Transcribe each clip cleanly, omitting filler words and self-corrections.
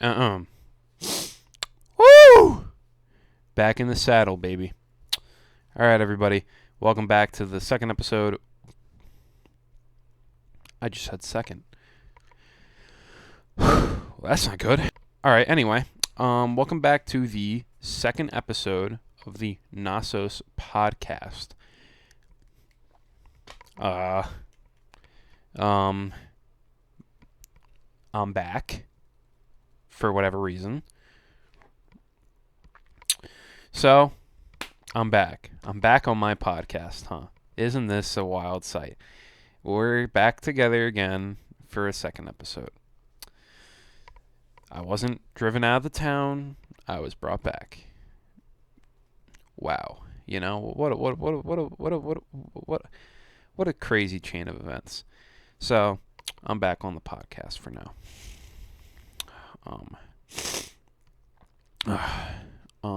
Woo! Back in the saddle, baby. All right, everybody. Welcome back to the second episode. I just said second. Well, that's not good. All right, anyway. Welcome back to the second episode of the Gnossos podcast. I'm back for whatever reason. So, I'm back. I'm back on my podcast, huh? Isn't this a wild sight? We're back together again for a second episode. I wasn't driven out of the town. I was brought back. Wow. You know, what a crazy chain of events. So, I'm back on the podcast for now.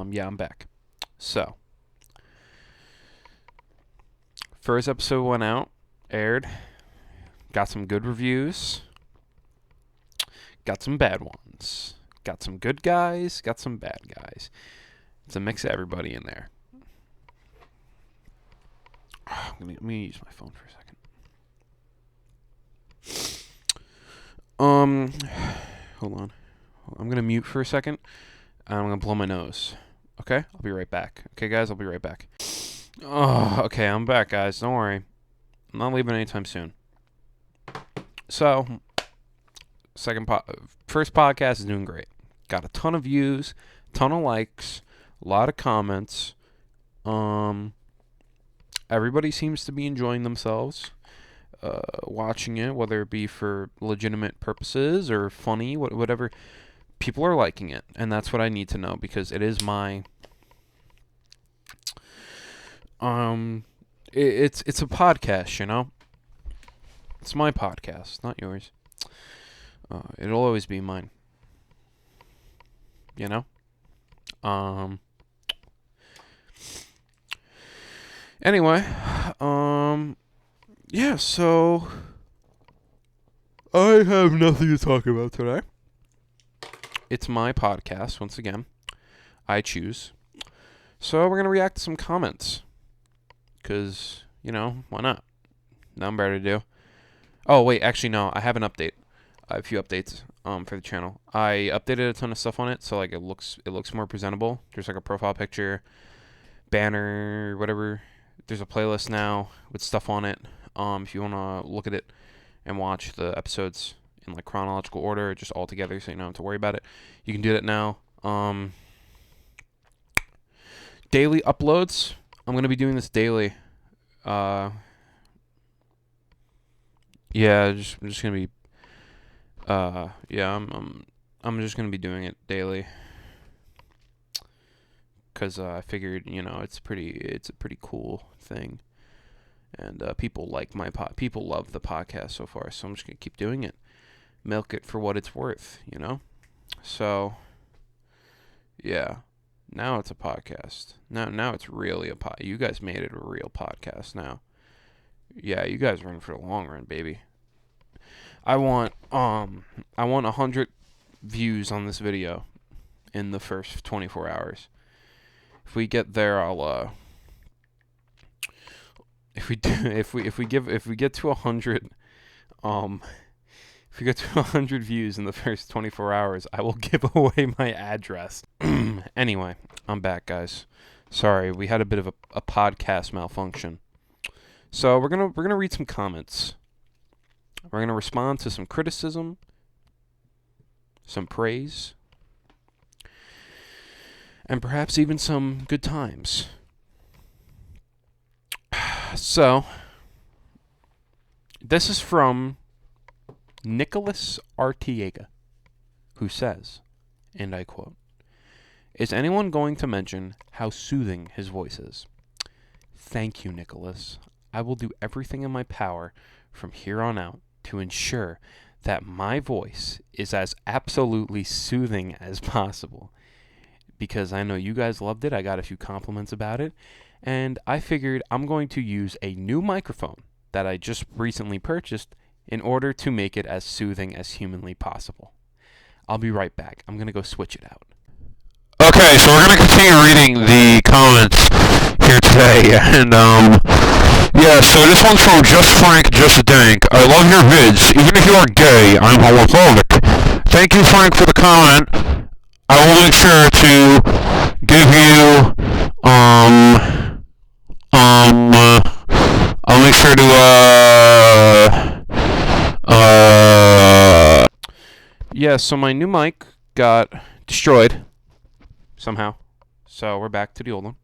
Yeah, I'm back. So, first episode went out, aired, got some good reviews, got some bad ones, got some good guys, got some bad guys. It's a mix of everybody in there. Let me use my phone for a second. Hold on. I'm going to mute for a second. I'm going to blow my nose. Okay? I'll be right back. Okay, guys? I'll be right back. Oh, okay. I'm back, guys. Don't worry. I'm not leaving anytime soon. So, first podcast is doing great. Got a ton of views, ton of likes, a lot of comments. Everybody seems to be enjoying themselves watching it, whether it be for legitimate purposes or funny, whatever. People are liking it, and that's what I need to know, because it is my it's a podcast, you know. It's my podcast, not yours. It'll always be mine, you know. Anyway, yeah, so I have nothing to talk about today. It's my podcast, once again. I choose. So we're going to react to some comments. Because, you know, why not? Nothing better to do. Oh, wait, actually, no. I have an update. I have a few updates for the channel. I updated a ton of stuff on it, so like it looks more presentable. There's like a profile picture, banner, whatever. There's a playlist now with stuff on it. If you want to look at it and watch the episodes in like chronological order, just all together, so you don't have to worry about it, you can do that now. Daily uploads. I'm gonna be doing this daily. Yeah, I'm just gonna be. Yeah, I'm just gonna be doing it daily. Cause I figured, you know, it's a pretty cool thing, and people like people love the podcast so far. So I'm just gonna keep doing it. Milk it for what it's worth, you know? So, yeah. Now it's a podcast. Now it's really a pod. You guys made it a real podcast now. Yeah, you guys are in for the long run, baby. I want 100 views on this video in the first 24 hours. If we get there, I'll if we get to 100 if we get to 100 views in the first 24 hours, I will give away my address. Anyway, I'm back, guys. Sorry, we had a bit of a podcast malfunction. So we're gonna read some comments. We're gonna respond to some criticism, some praise, and perhaps even some good times. So, this is from Nicholas Artiega, who says, and I quote, "Is anyone going to mention how soothing his voice is? Thank you, Nicholas. I will do everything in my power from here on out to ensure that my voice is as absolutely soothing as possible. Because I know you guys loved it. I got a few compliments about it. And I figured I'm going to use a new microphone that I just recently purchased in order to make it as soothing as humanly possible. I'll be right back. I'm going to go switch it out. Okay, so we're gonna continue reading the comments here today, and yeah. So this one's from Just Frank, Just Dank. I love your vids, even if you are gay. I'm homophobic. Thank you, Frank, for the comment. I will make sure to give you I'll make sure to Yeah, so my new mic got destroyed somehow. So we're back to the old one.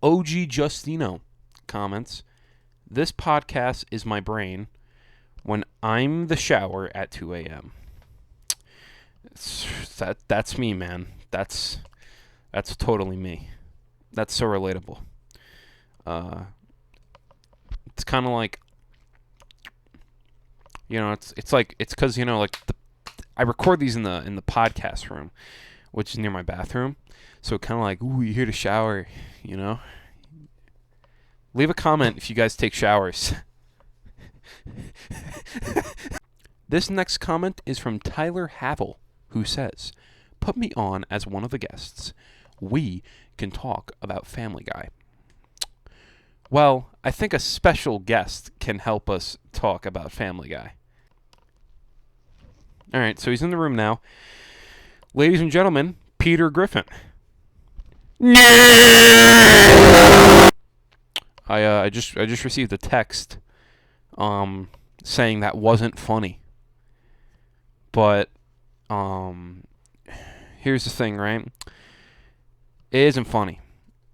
OG Justino comments, this podcast is my brain when I'm the shower at 2 a.m. That's me, man. That's totally me. That's so relatable. It's kind of like, you know, it's because, you know, like I record these in the podcast room, which is near my bathroom. So kind of like, ooh, you hear the shower, you know? Leave a comment if you guys take showers. This next comment is from Tyler Havel, who says, put me on as one of the guests. We can talk about Family Guy. Well, I think a special guest can help us talk about Family Guy. All right, so he's in the room now. Ladies and gentlemen, Peter Griffin. I just received a text saying that wasn't funny. But here's the thing, right? It isn't funny.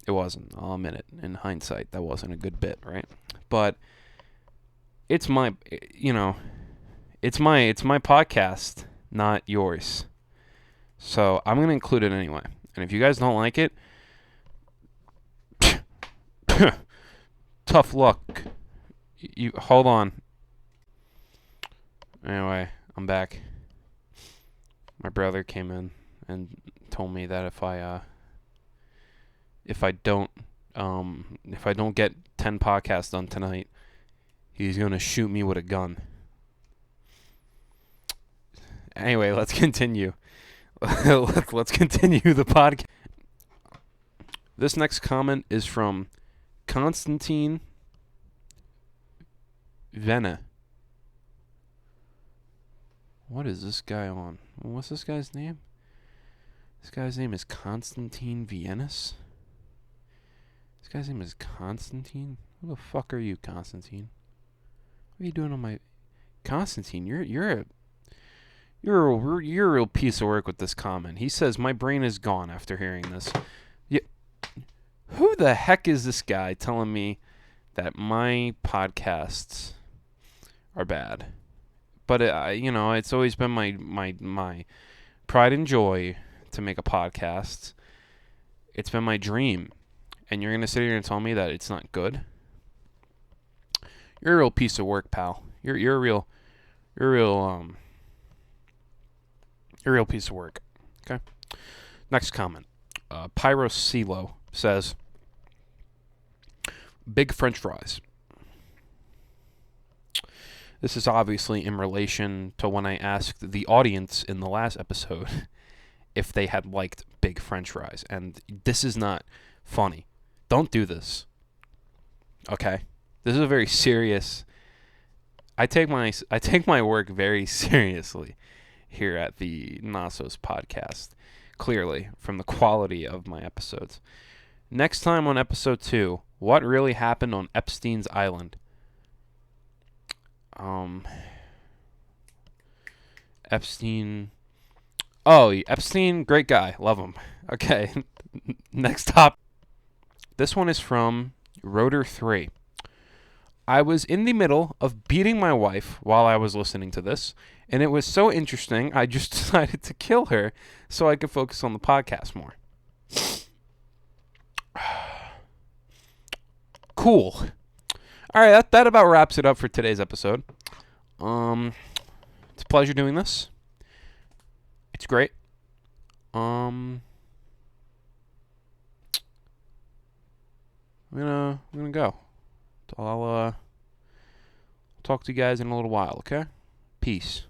It wasn't. I'll admit it. In hindsight, that wasn't a good bit, right? But it's my, you know, it's my podcast, not yours. So I'm gonna include it anyway. And if you guys don't like it, tough luck. You hold on. Anyway, I'm back. My brother came in and told me that if I don't get 10 podcasts done tonight, he's gonna shoot me with a gun. Anyway, let's continue. Let's continue the podcast. This next comment is from Constantine Vena. What is this guy on? What's this guy's name? This guy's name is Constantine Viennas? This guy's name is Constantine? Who the fuck are you, Constantine? What are you doing on my... Constantine, you're a real piece of work with this comment. He says, my brain is gone after hearing this. Yeah. Who the heck is this guy telling me that my podcasts are bad? But, you know, it's always been my pride and joy to make a podcast. It's been my dream. And you're going to sit here and tell me that it's not good? You're a real piece of work, pal. You're a real piece of work. Okay. Next comment. Pyrocelo says, big French fries. This is obviously in relation to when I asked the audience in the last episode if they had liked big French fries. And this is not funny. Don't do this. Okay? This is a very serious... I take my work very seriously here at the Gnossos podcast, clearly, from the quality of my episodes. Next time on episode 2, what really happened on Epstein's Island? Epstein... Oh, Epstein, great guy. Love him. Okay, next topic. This one is from Rotor 3. I was in the middle of beating my wife while I was listening to this, and it was so interesting, I just decided to kill her so I could focus on the podcast more. Cool. All right, that about wraps it up for today's episode. It's a pleasure doing this. It's great. I'm gonna go. I'll talk to you guys in a little while, okay? Peace.